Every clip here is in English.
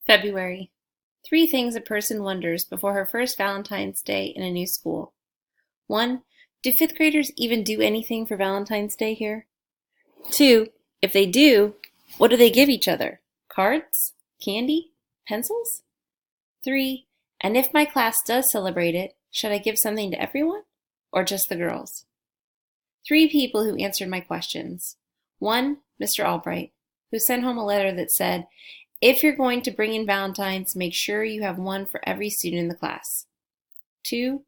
February. 3 things a person wonders before her first Valentine's Day in a new school. 1. Do fifth graders even do anything for Valentine's Day here? 2. If they do, what do they give each other? Cards? Candy? Pencils? 3. And if my class does celebrate it, should I give something to everyone? Or just the girls? 3 people who answered my questions. 1. Mr. Albright, who sent home a letter that said, if you're going to bring in Valentines, make sure you have one for every student in the class. 2.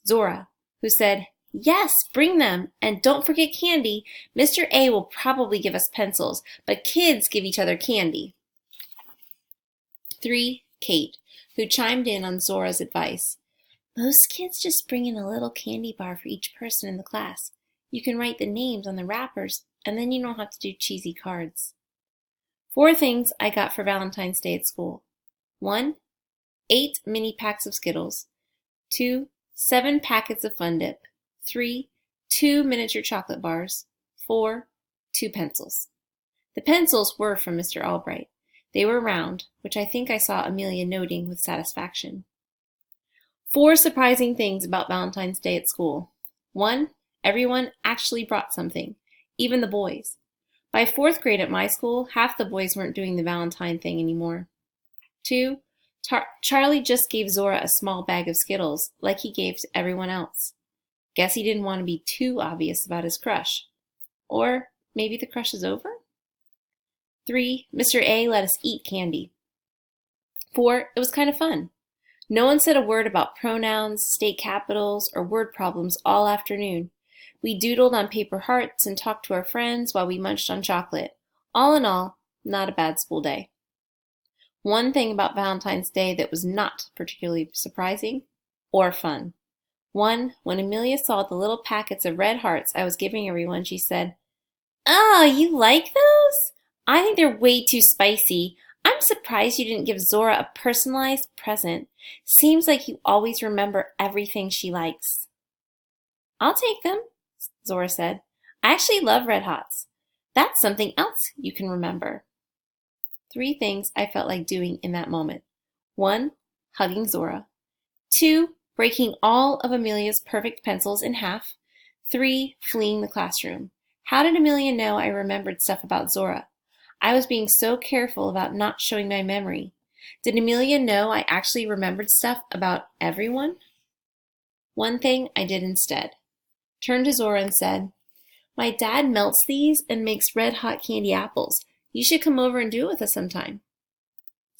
Zora, who said, yes, bring them, and don't forget candy. Mr. A will probably give us pencils, but kids give each other candy. 3. Kate, who chimed in on Zora's advice. Most kids just bring in a little candy bar for each person in the class. You can write the names on the wrappers, and then you don't have to do cheesy cards. 4 things I got for Valentine's Day at school. 1. 8 mini packs of Skittles. 2. 7 packets of Fun Dip. 3. 2 miniature chocolate bars. 4. 2 pencils. The pencils were from Mr. Albright. They were round, which I think I saw Amelia noting with satisfaction. 4 surprising things about Valentine's Day at school. 1. Everyone actually brought something, even the boys. By 4th grade at my school, half the boys weren't doing the Valentine thing anymore. 2. Charlie just gave Zora a small bag of Skittles, like he gave to everyone else. Guess he didn't want to be too obvious about his crush. Or maybe the crush is over? 3. Mr. A let us eat candy. 4. It was kind of fun. No one said a word about pronouns, state capitals, or word problems all afternoon. We doodled on paper hearts and talked to our friends while we munched on chocolate. All in all, not a bad school day. One thing about Valentine's Day that was not particularly surprising or fun. 1. When Amelia saw the little packets of red hearts I was giving everyone, she said, oh, you like those? I think they're way too spicy. I'm surprised you didn't give Zora a personalized present. Seems like you always remember everything she likes. I'll take them, Zora said. I actually love Red Hots. That's something else you can remember. 3 things I felt like doing in that moment. 1. Hugging Zora. 2. Breaking all of Amelia's perfect pencils in half. 3. Fleeing the classroom. How did Amelia know I remembered stuff about Zora? I was being so careful about not showing my memory. Did Amelia know I actually remembered stuff about everyone? One thing I did instead. Turned to Zora and said, my dad melts these and makes red hot candy apples. You should come over and do it with us sometime.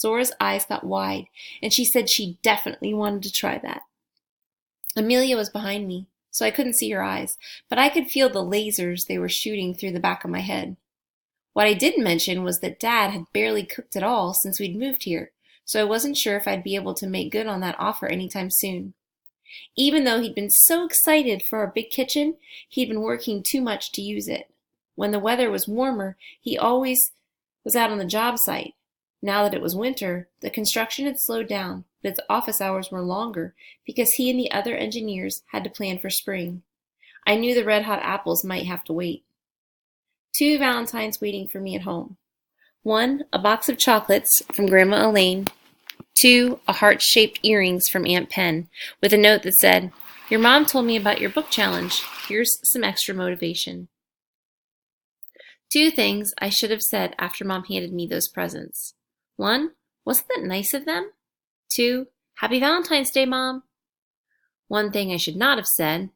Zora's eyes got wide, and she said she definitely wanted to try that. Amelia was behind me, so I couldn't see her eyes, but I could feel the lasers they were shooting through the back of my head. What I didn't mention was that Dad had barely cooked at all since we'd moved here, so I wasn't sure if I'd be able to make good on that offer anytime soon. Even though he'd been so excited for our big kitchen, he'd been working too much to use it. When the weather was warmer, he always was out on the job site. Now that it was winter, the construction had slowed down, but its office hours were longer because he and the other engineers had to plan for spring. I knew the red-hot apples might have to wait. 2 Valentines waiting for me at home. 1. A box of chocolates from Grandma Elaine. 2. A heart-shaped earrings from Aunt Pen with a note that said, your mom told me about your book challenge. Here's some extra motivation. 2 things I should have said after Mom handed me those presents. 1. Wasn't that nice of them? 2. Happy Valentine's Day, Mom. 1 thing I should not have said.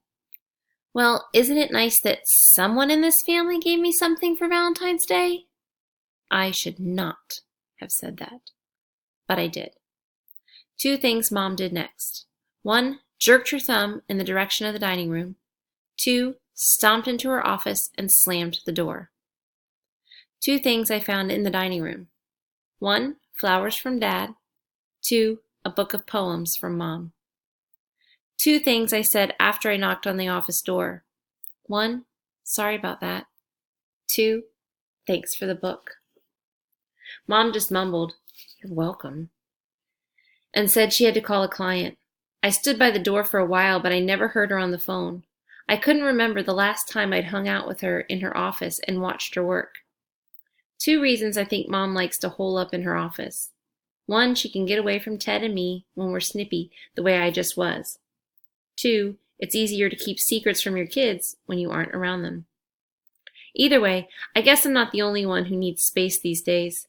Well, isn't it nice that someone in this family gave me something for Valentine's Day? I should not have said that, but I did. 2 things Mom did next. 1. Jerked her thumb in the direction of the dining room. 2. Stomped into her office and slammed the door. 2 things I found in the dining room. 1. Flowers from Dad. 2. A book of poems from Mom. 2 things I said after I knocked on the office door. 1. Sorry about that. 2. Thanks for the book. Mom just mumbled, you're welcome, and said she had to call a client. I stood by the door for a while, but I never heard her on the phone. I couldn't remember the last time I'd hung out with her in her office and watched her work. 2 reasons I think Mom likes to hole up in her office. 1, she can get away from Ted and me when we're snippy the way I just was. 2, it's easier to keep secrets from your kids when you aren't around them. Either way, I guess I'm not the only one who needs space these days.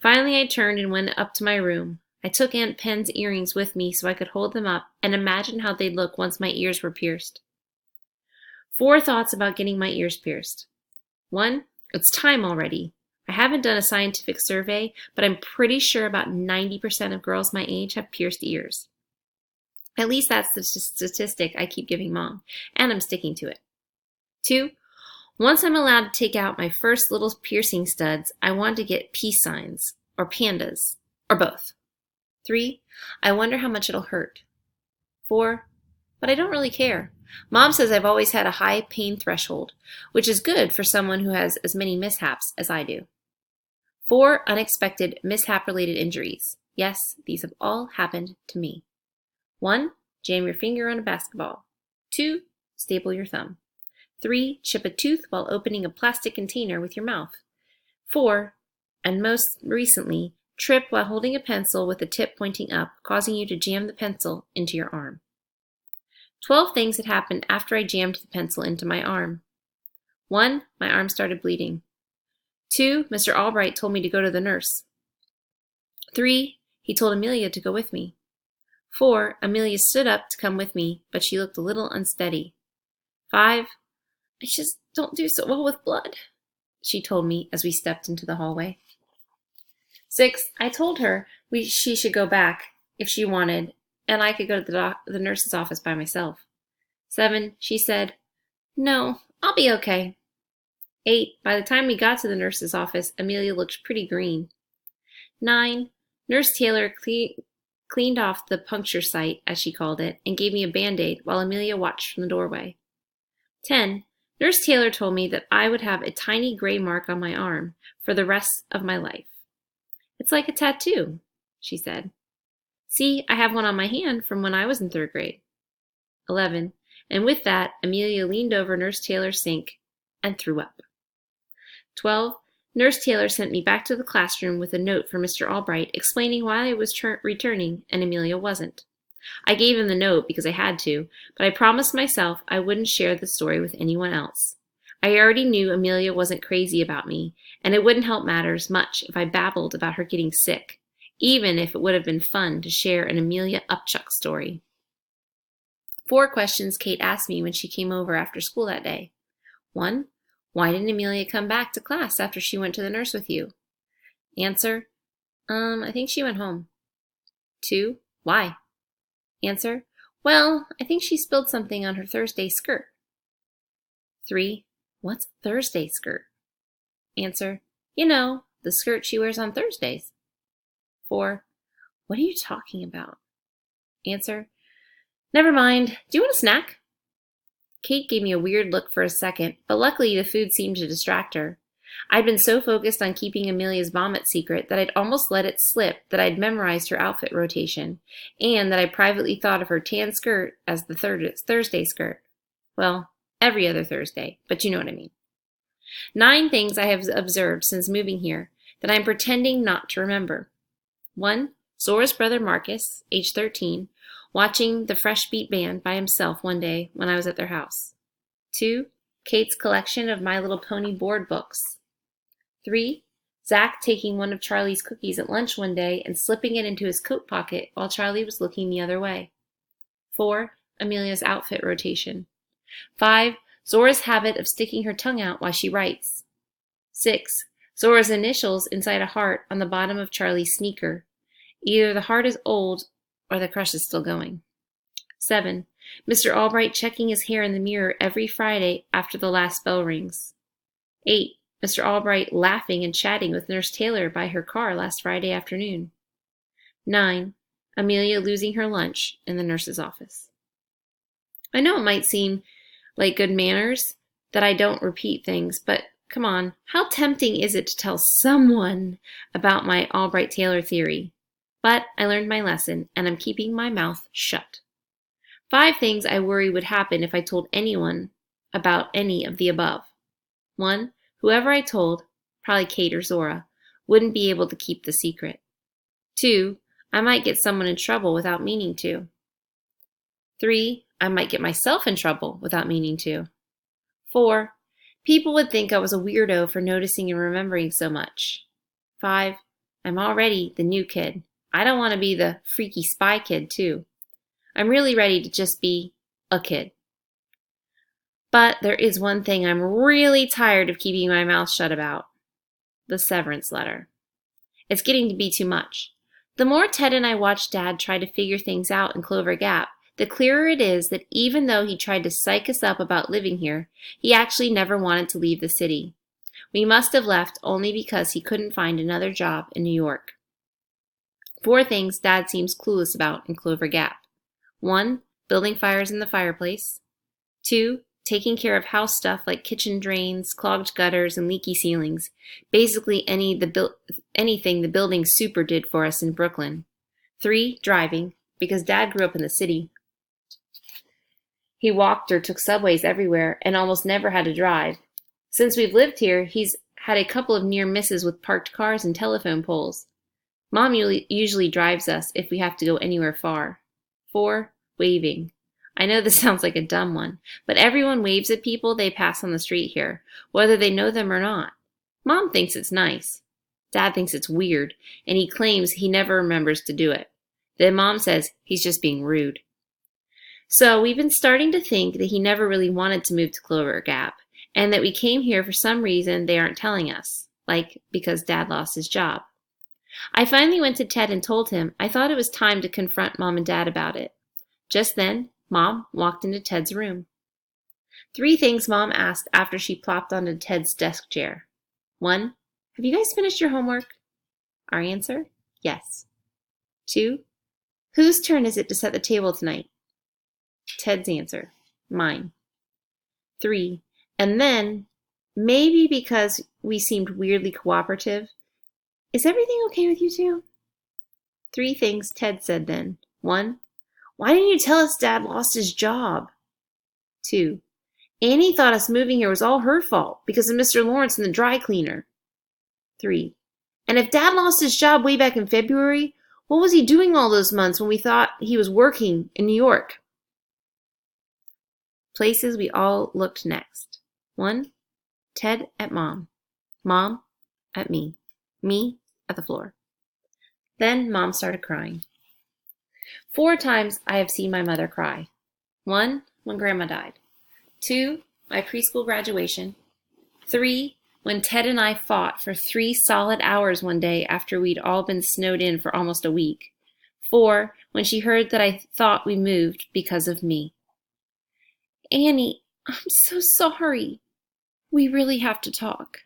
Finally, I turned and went up to my room. I took Aunt Pen's earrings with me so I could hold them up and imagine how they'd look once my ears were pierced. 4 thoughts about getting my ears pierced. 1, it's time already. I haven't done a scientific survey, but I'm pretty sure about 90% of girls my age have pierced ears. At least that's the statistic I keep giving Mom, and I'm sticking to it. 2, once I'm allowed to take out my first little piercing studs, I want to get peace signs, or pandas, or both. 3, I wonder how much it'll hurt. 4, but I don't really care. Mom says I've always had a high pain threshold, which is good for someone who has as many mishaps as I do. 4 unexpected mishap-related injuries. Yes, these have all happened to me. 1, jam your finger on a basketball. 2, staple your thumb. 3, chip a tooth while opening a plastic container with your mouth. 4, and most recently, trip while holding a pencil with the tip pointing up, causing you to jam the pencil into your arm. 12 things had happened after I jammed the pencil into my arm. 1, my arm started bleeding. 2, Mr. Albright told me to go to the nurse. 3, he told Amelia to go with me. 4, Amelia stood up to come with me, but she looked a little unsteady. 5, I just don't do so well with blood, she told me as we stepped into the hallway. 6, I told her she should go back if she wanted, and I could go to the nurse's office by myself. 7, she said, no, I'll be okay. 8, by the time we got to the nurse's office, Amelia looked pretty green. 9, Nurse Taylor cleaned off the puncture site, as she called it, and gave me a Band-Aid while Amelia watched from the doorway. 10, Nurse Taylor told me that I would have a tiny gray mark on my arm for the rest of my life. It's like a tattoo, she said. See, I have one on my hand from when I was in 3rd grade. 11, and with that, Amelia leaned over Nurse Taylor's sink and threw up. 12, Nurse Taylor sent me back to the classroom with a note for Mr. Albright explaining why I was returning and Amelia wasn't. I gave him the note because I had to, but I promised myself I wouldn't share the story with anyone else. I already knew Amelia wasn't crazy about me, and it wouldn't help matters much if I babbled about her getting sick, even if it would have been fun to share an Amelia Upchuck story. 4 questions Kate asked me when she came over after school that day. 1, why didn't Amelia come back to class after she went to the nurse with you? Answer, I think she went home. 2, why? Answer, well, I think she spilled something on her Thursday skirt. 3, what's a Thursday skirt? Answer, you know, the skirt she wears on Thursdays. 4, what are you talking about? Answer, never mind. Do you want a snack? Kate gave me a weird look for a second, but luckily the food seemed to distract her. I'd been so focused on keeping Amelia's vomit secret that I'd almost let it slip that I'd memorized her outfit rotation, and that I privately thought of her tan skirt as the Thursday skirt. Well, every other Thursday, but you know what I mean. 9 things I have observed since moving here that I'm pretending not to remember. 1, Zora's brother Marcus, age 13, watching the Fresh Beat Band by himself one day when I was at their house. 2, Kate's collection of My Little Pony board books. 3, Zach taking one of Charlie's cookies at lunch one day and slipping it into his coat pocket while Charlie was looking the other way. 4, Amelia's outfit rotation. 5, Zora's habit of sticking her tongue out while she writes. 6, Zora's initials inside a heart on the bottom of Charlie's sneaker. Either the heart is old or the crush is still going. 7, Mr. Albright checking his hair in the mirror every Friday after the last bell rings. 8, Mr. Albright laughing and chatting with Nurse Taylor by her car last Friday afternoon. 9, Amelia losing her lunch in the nurse's office. I know it might seem like good manners that I don't repeat things, but come on, how tempting is it to tell someone about my Albright-Taylor theory? But I learned my lesson, and I'm keeping my mouth shut. 5 things I worry would happen if I told anyone about any of the above. 1, whoever I told, probably Kate or Zora, wouldn't be able to keep the secret. 2, I might get someone in trouble without meaning to. 3, I might get myself in trouble without meaning to. 4, people would think I was a weirdo for noticing and remembering so much. 5, I'm already the new kid. I don't want to be the freaky spy kid, too. I'm really ready to just be a kid. But there is one thing I'm really tired of keeping my mouth shut about. The severance letter. It's getting to be too much. The more Ted and I watch Dad try to figure things out in Clover Gap, the clearer it is that even though he tried to psych us up about living here, he actually never wanted to leave the city. We must have left only because he couldn't find another job in New York. 4 things Dad seems clueless about in Clover Gap. 1, building fires in the fireplace. 2, taking care of house stuff like kitchen drains, clogged gutters, and leaky ceilings. Basically anything the building super did for us in Brooklyn. 3, driving, because Dad grew up in the city. He walked or took subways everywhere and almost never had to drive. Since we've lived here, he's had a couple of near misses with parked cars and telephone poles. Mom usually drives us if we have to go anywhere far. 4, waving. I know this sounds like a dumb one, but everyone waves at people they pass on the street here, whether they know them or not. Mom thinks it's nice. Dad thinks it's weird, and he claims he never remembers to do it. Then Mom says he's just being rude. So we've been starting to think that he never really wanted to move to Clover Gap, and that we came here for some reason they aren't telling us, like because Dad lost his job. I finally went to Ted and told him I thought it was time to confront Mom and Dad about it. Just then, Mom walked into Ted's room. 3 things Mom asked after she plopped onto Ted's desk chair. 1, have you guys finished your homework? Our answer, yes. 2, whose turn is it to set the table tonight? Ted's answer, mine. 3, and then, maybe because we seemed weirdly cooperative, is everything okay with you two? 3 things Ted said then. 1, why didn't you tell us Dad lost his job? 2, Annie thought us moving here was all her fault because of Mr. Lawrence and the dry cleaner. 3, and if Dad lost his job way back in February, what was he doing all those months when we thought he was working in New York? Places we all looked next. 1, Ted at Mom. Mom at me. Me at the floor. Then Mom started crying. 4 times I have seen my mother cry. 1, when Grandma died. 2, my preschool graduation. 3, when Ted and I fought for 3 solid hours one day after we'd all been snowed in for almost a week. 4, when she heard that I thought we moved because of me. Annie, I'm so sorry. We really have to talk,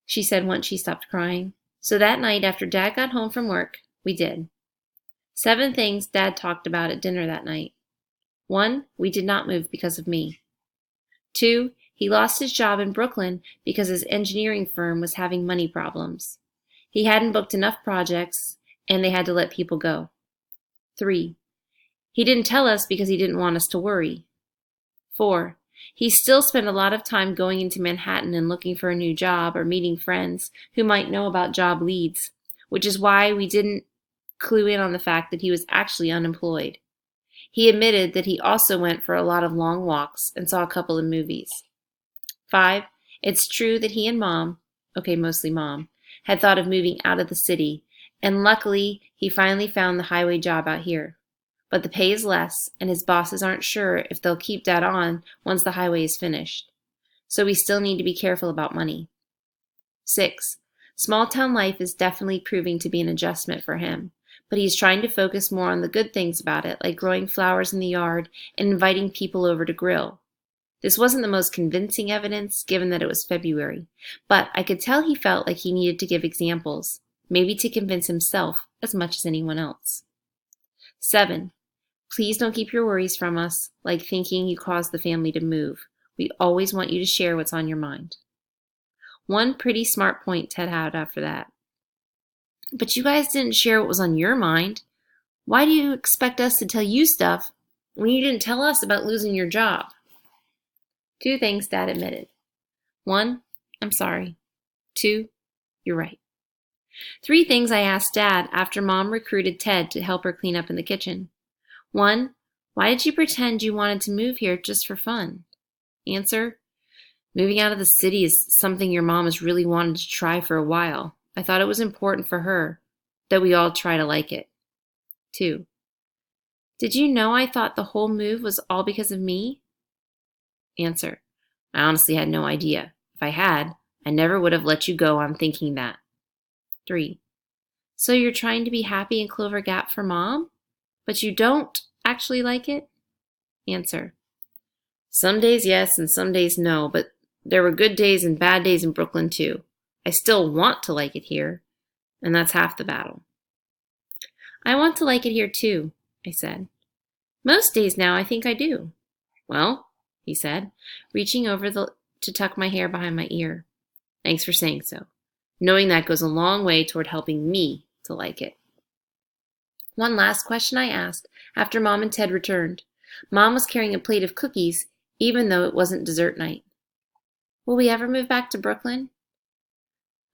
she said once she stopped crying. So that night after Dad got home from work, we did. 7 things Dad talked about at dinner that night. 1, we did not move because of me. 2, he lost his job in Brooklyn because his engineering firm was having money problems. He hadn't booked enough projects, and they had to let people go. 3, he didn't tell us because he didn't want us to worry. 4, he still spent a lot of time going into Manhattan and looking for a new job or meeting friends who might know about job leads, which is why we didn't clue in on the fact that he was actually unemployed. He admitted that he also went for a lot of long walks and saw a couple of movies. 5, it's true that he and Mom, mostly Mom, had thought of moving out of the city, and luckily he finally found the highway job out here. But the pay is less, and his bosses aren't sure if they'll keep Dad on once the highway is finished. So we still need to be careful about money. 6, small-town life is definitely proving to be an adjustment for him, but he's trying to focus more on the good things about it, like growing flowers in the yard and inviting people over to grill. This wasn't the most convincing evidence, given that it was February, but I could tell he felt like he needed to give examples, maybe to convince himself as much as anyone else. 7, please don't keep your worries from us, like thinking you caused the family to move. We always want you to share what's on your mind. One pretty smart point Ted had after that. But you guys didn't share what was on your mind. Why do you expect us to tell you stuff when you didn't tell us about losing your job? 2 things Dad admitted. 1, I'm sorry. 2, you're right. 3 things I asked Dad after Mom recruited Ted to help her clean up in the kitchen. 1. Why did you pretend you wanted to move here just for fun? Answer. Moving out of the city is something your mom has really wanted to try for a while. I thought it was important for her that we all try to like it. 2. Did you know I thought the whole move was all because of me? Answer. I honestly had no idea. If I had, I never would have let you go on thinking that. 3. So you're trying to be happy in Clover Gap for Mom, but you don't actually like it? Answer. Some days yes and some days no, but there were good days and bad days in Brooklyn too. I still want to like it here, and that's half the battle. I want to like it here too, I said. Most days now I think I do. Well, he said, reaching over to tuck my hair behind my ear. Thanks for saying so. Knowing that goes a long way toward helping me to like it. One last question I asked after Mom and Ted returned. Mom was carrying a plate of cookies, even though it wasn't dessert night. Will we ever move back to Brooklyn?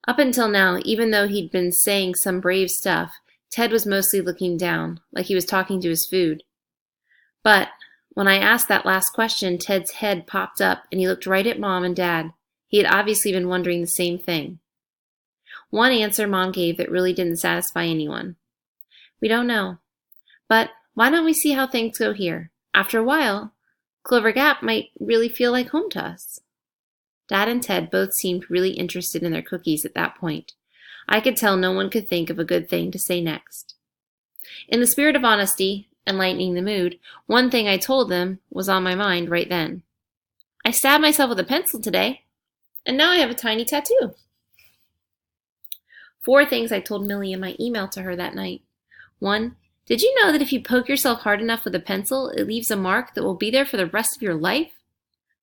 Up until now, even though he'd been saying some brave stuff, Ted was mostly looking down, like he was talking to his food. But when I asked that last question, Ted's head popped up and he looked right at Mom and Dad. He had obviously been wondering the same thing. One answer Mom gave that really didn't satisfy anyone. We don't know. But why don't we see how things go here? After a while, Clover Gap might really feel like home to us. Dad and Ted both seemed really interested in their cookies at that point. I could tell no one could think of a good thing to say next. In the spirit of honesty and lightening the mood, one thing I told them was on my mind right then. I stabbed myself with a pencil today, and now I have a tiny tattoo. 4 things I told Millie in my email to her that night. 1. Did you know that if you poke yourself hard enough with a pencil, it leaves a mark that will be there for the rest of your life?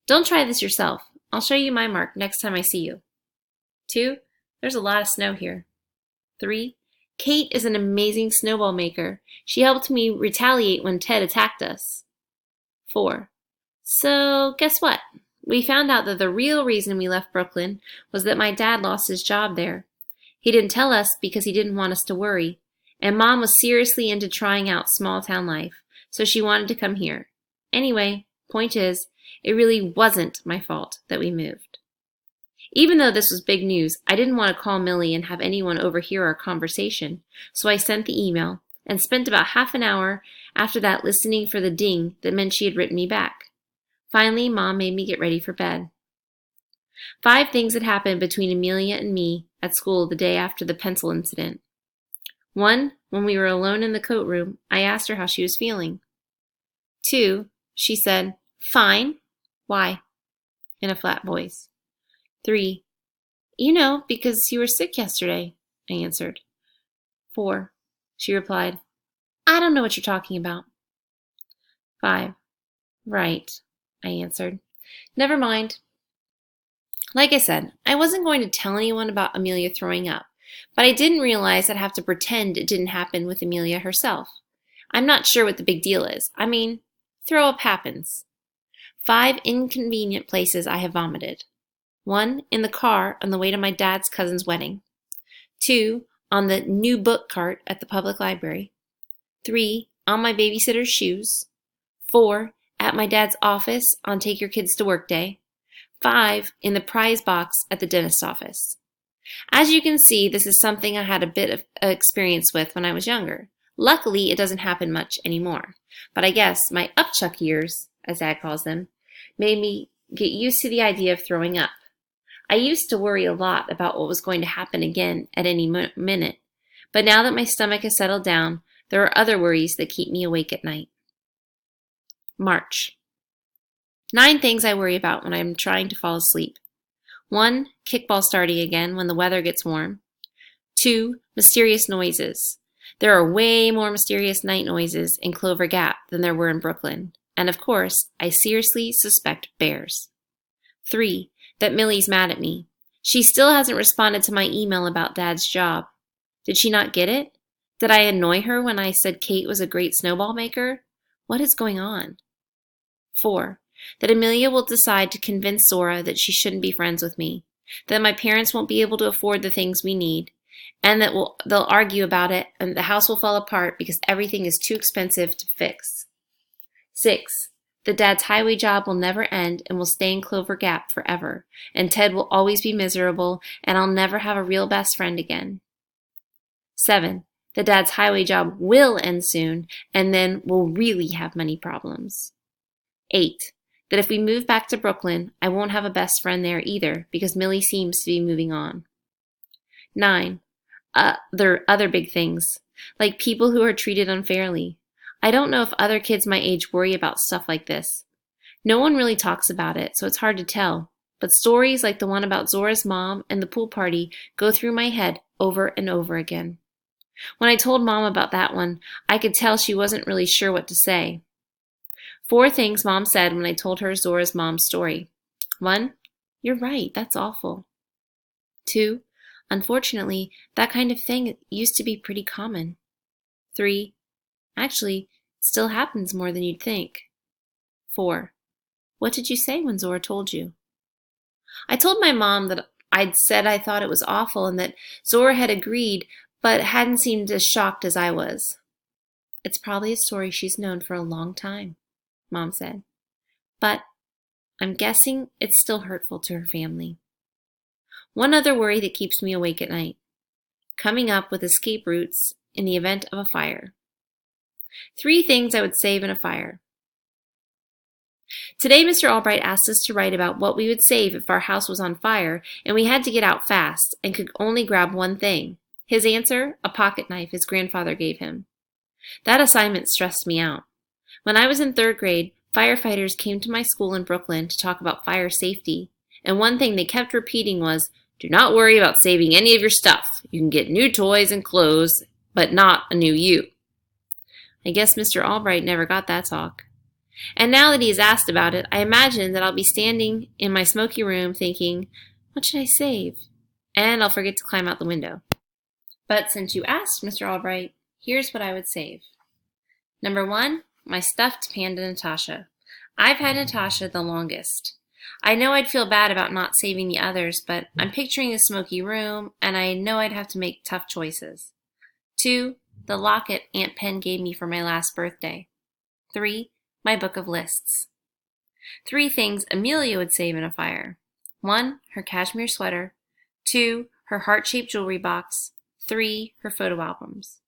Don't try this yourself. I'll show you my mark next time I see you. 2. There's a lot of snow here. 3. Kate is an amazing snowball maker. She helped me retaliate when Ted attacked us. 4. So, guess what? We found out that the real reason we left Brooklyn was that my dad lost his job there. He didn't tell us because he didn't want us to worry. And Mom was seriously into trying out small town life, so she wanted to come here. Anyway, point is, it really wasn't my fault that we moved. Even though this was big news, I didn't want to call Millie and have anyone overhear our conversation, so I sent the email and spent about half an hour after that listening for the ding that meant she had written me back. Finally, Mom made me get ready for bed. 5 things had happened between Amelia and me at school the day after the pencil incident. 1, when we were alone in the coat room, I asked her how she was feeling. 2, she said, "Fine." "Why?" in a flat voice. 3, "You know, because you were sick yesterday," I answered. 4, she replied, "I don't know what you're talking about." 5, "Right," I answered. Never mind. Like I said, I wasn't going to tell anyone about Amelia throwing up, but I didn't realize I'd have to pretend it didn't happen with Amelia herself. I'm not sure what the big deal is. I mean, throw up happens. 5 inconvenient places I have vomited. 1, in the car on the way to my dad's cousin's wedding. 2, on the new book cart at the public library. 3, on my babysitter's shoes. 4, at my dad's office on Take Your Kids to Work Day. 5, in the prize box at the dentist's office. As you can see, this is something I had a bit of experience with when I was younger. Luckily, it doesn't happen much anymore. But I guess my upchuck years, as Dad calls them, made me get used to the idea of throwing up. I used to worry a lot about what was going to happen again at any minute. But now that my stomach has settled down, there are other worries that keep me awake at night. March. 9 things I worry about when I'm trying to fall asleep. 1, kickball starting again when the weather gets warm. 2, mysterious noises. There are way more mysterious night noises in Clover Gap than there were in Brooklyn. And of course, I seriously suspect bears. 3, that Millie's mad at me. She still hasn't responded to my email about Dad's job. Did she not get it? Did I annoy her when I said Kate was a great snowball maker? What is going on? 4, that Amelia will decide to convince Zora that she shouldn't be friends with me, that my parents won't be able to afford the things we need, and that they'll argue about it, and the house will fall apart because everything is too expensive to fix. 6. The dad's highway job will never end and will stay in Clover Gap forever, and Ted will always be miserable, and I'll never have a real best friend again. 7. The dad's highway job will end soon, and then we'll really have money problems. 8. That if we move back to Brooklyn, I won't have a best friend there either because Millie seems to be moving on. 9. There are other big things, like people who are treated unfairly. I don't know if other kids my age worry about stuff like this. No one really talks about it, so it's hard to tell. But stories like the one about Zora's mom and the pool party go through my head over and over again. When I told Mom about that one, I could tell she wasn't really sure what to say. 4 things Mom said when I told her Zora's mom's story. 1. You're right, that's awful. 2. Unfortunately, that kind of thing used to be pretty common. 3. Actually, it still happens more than you'd think. 4. What did you say when Zora told you? I told my mom that I'd said I thought it was awful and that Zora had agreed, but hadn't seemed as shocked as I was. It's probably a story she's known for a long time, Mom said. But I'm guessing it's still hurtful to her family. One other worry that keeps me awake at night. Coming up with escape routes in the event of a fire. 3 things I would save in a fire. Today, Mr. Albright asked us to write about what we would save if our house was on fire and we had to get out fast and could only grab one thing. His answer, a pocket knife his grandfather gave him. That assignment stressed me out. When I was in 3rd grade, firefighters came to my school in Brooklyn to talk about fire safety, and one thing they kept repeating was, do not worry about saving any of your stuff. You can get new toys and clothes, but not a new you. I guess Mr. Albright never got that talk. And now that he has asked about it, I imagine that I'll be standing in my smoky room thinking, what should I save? And I'll forget to climb out the window. But since you asked, Mr. Albright, here's what I would save. Number 1, my stuffed panda Natasha. I've had Natasha the longest. I know I'd feel bad about not saving the others, but I'm picturing a smoky room, and I know I'd have to make tough choices. 2, the locket Aunt Pen gave me for my last birthday. 3, my book of lists. 3 things Amelia would save in a fire. 1, her cashmere sweater. 2, her heart-shaped jewelry box. 3, her photo albums.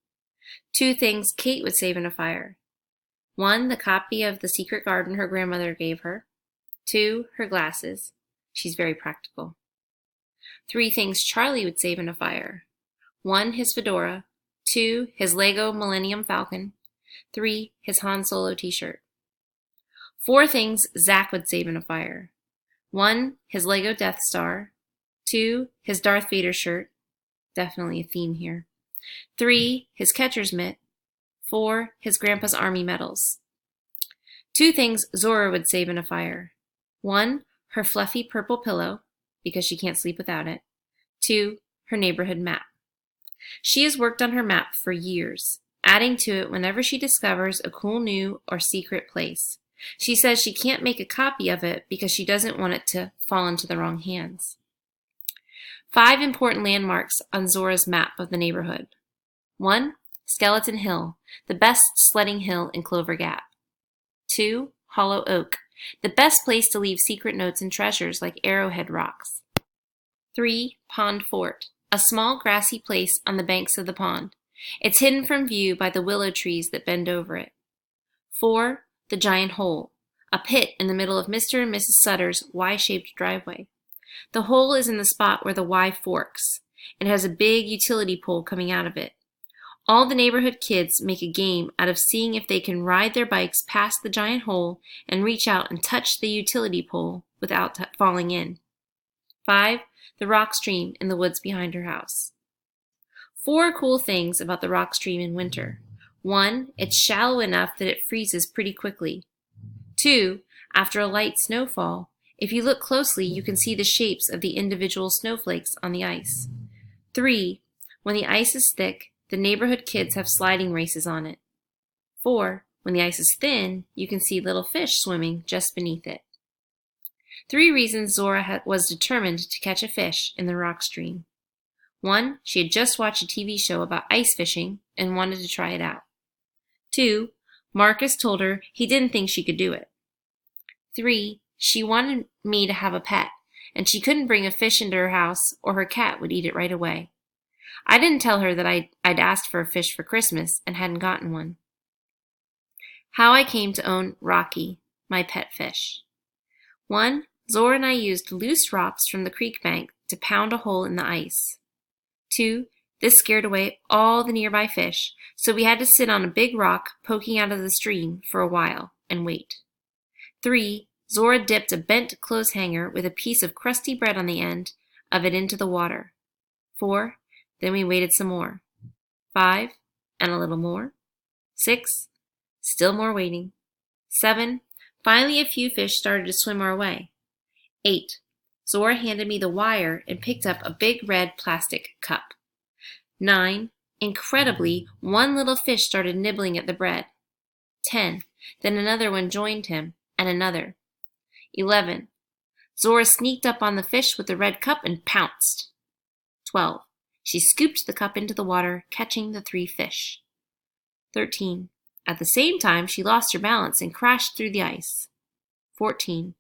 2 things Kate would save in a fire. 1, the copy of The Secret Garden her grandmother gave her. 2, her glasses. She's very practical. 3 things Charlie would save in a fire. 1, his fedora. 2, his Lego Millennium Falcon. 3, his Han Solo t-shirt. 4 things Zach would save in a fire. 1, his Lego Death Star. 2, his Darth Vader shirt. Definitely a theme here. 3, his catcher's mitt. 4, his grandpa's army medals. 2 things Zora would save in a fire. 1, her fluffy purple pillow, because she can't sleep without it. 2, her neighborhood map. She has worked on her map for years, adding to it whenever she discovers a cool new or secret place. She says she can't make a copy of it because she doesn't want it to fall into the wrong hands. 5 important landmarks on Zora's map of the neighborhood. 1, Skeleton Hill, the best sledding hill in Clover Gap. 2, Hollow Oak, the best place to leave secret notes and treasures like Arrowhead Rocks. 3, Pond Fort, a small grassy place on the banks of the pond. It's hidden from view by the willow trees that bend over it. 4, the Giant Hole, a pit in the middle of Mr. and Mrs. Sutter's Y-shaped driveway. The hole is in the spot where the Y forks, and has a big utility pole coming out of it. All the neighborhood kids make a game out of seeing if they can ride their bikes past the giant hole and reach out and touch the utility pole without falling in. 5, the rock stream in the woods behind her house. 4 cool things about the rock stream in winter. 1, it's shallow enough that it freezes pretty quickly. 2, after a light snowfall, if you look closely, you can see the shapes of the individual snowflakes on the ice. 3, when the ice is thick, the neighborhood kids have sliding races on it. 4, when the ice is thin, you can see little fish swimming just beneath it. 3 reasons Zora was determined to catch a fish in the rock stream. 1, she had just watched a TV show about ice fishing and wanted to try it out. 2, Marcus told her he didn't think she could do it. 3, she wanted me to have a pet, and she couldn't bring a fish into her house or her cat would eat it right away. I didn't tell her that I'd asked for a fish for Christmas and hadn't gotten one. How I came to own Rocky, my pet fish. 1, Zora and I used loose rocks from the creek bank to pound a hole in the ice. 2, this scared away all the nearby fish, so we had to sit on a big rock poking out of the stream for a while and wait. 3, Zora dipped a bent clothes hanger with a piece of crusty bread on the end of it into the water. 4, then we waited some more. 5, and a little more. 6, still more waiting. 7, finally a few fish started to swim our way. 8, Zora handed me the wire and picked up a big red plastic cup. 9, incredibly, one little fish started nibbling at the bread. 10, then another one joined him, and another. 11, Zora sneaked up on the fish with the red cup and pounced. 12, she scooped the cup into the water, catching the 3 fish. 13, at the same time, she lost her balance and crashed through the ice. 14,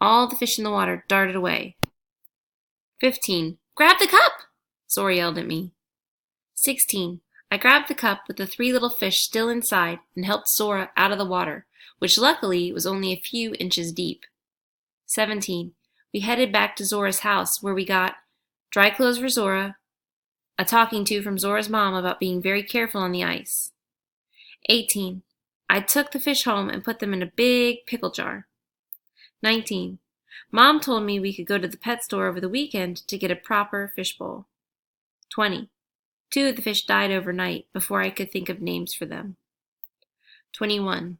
all the fish in the water darted away. 15, grab the cup! Zora yelled at me. 16, I grabbed the cup with the 3 little fish still inside and helped Zora out of the water, which luckily was only a few inches deep. 17, we headed back to Zora's house where we got dry clothes for Zora, a talking to from Zora's mom about being very careful on the ice. 18, I took the fish home and put them in a big pickle jar. 19, Mom told me we could go to the pet store over the weekend to get a proper fish bowl. 20, 2 of the fish died overnight before I could think of names for them. 21,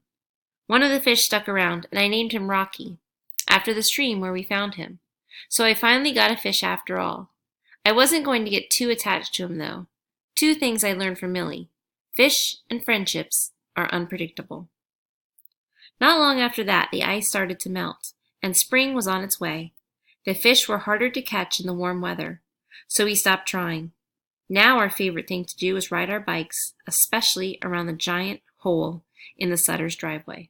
one of the fish stuck around and I named him Rocky, after the stream where we found him. So I finally got a fish after all. I wasn't going to get too attached to him though. 2 things I learned from Millie. Fish and friendships are unpredictable. Not long after that, the ice started to melt, and spring was on its way. The fish were harder to catch in the warm weather, so we stopped trying. Now our favorite thing to do is ride our bikes, especially around the giant hole in the Sutter's driveway.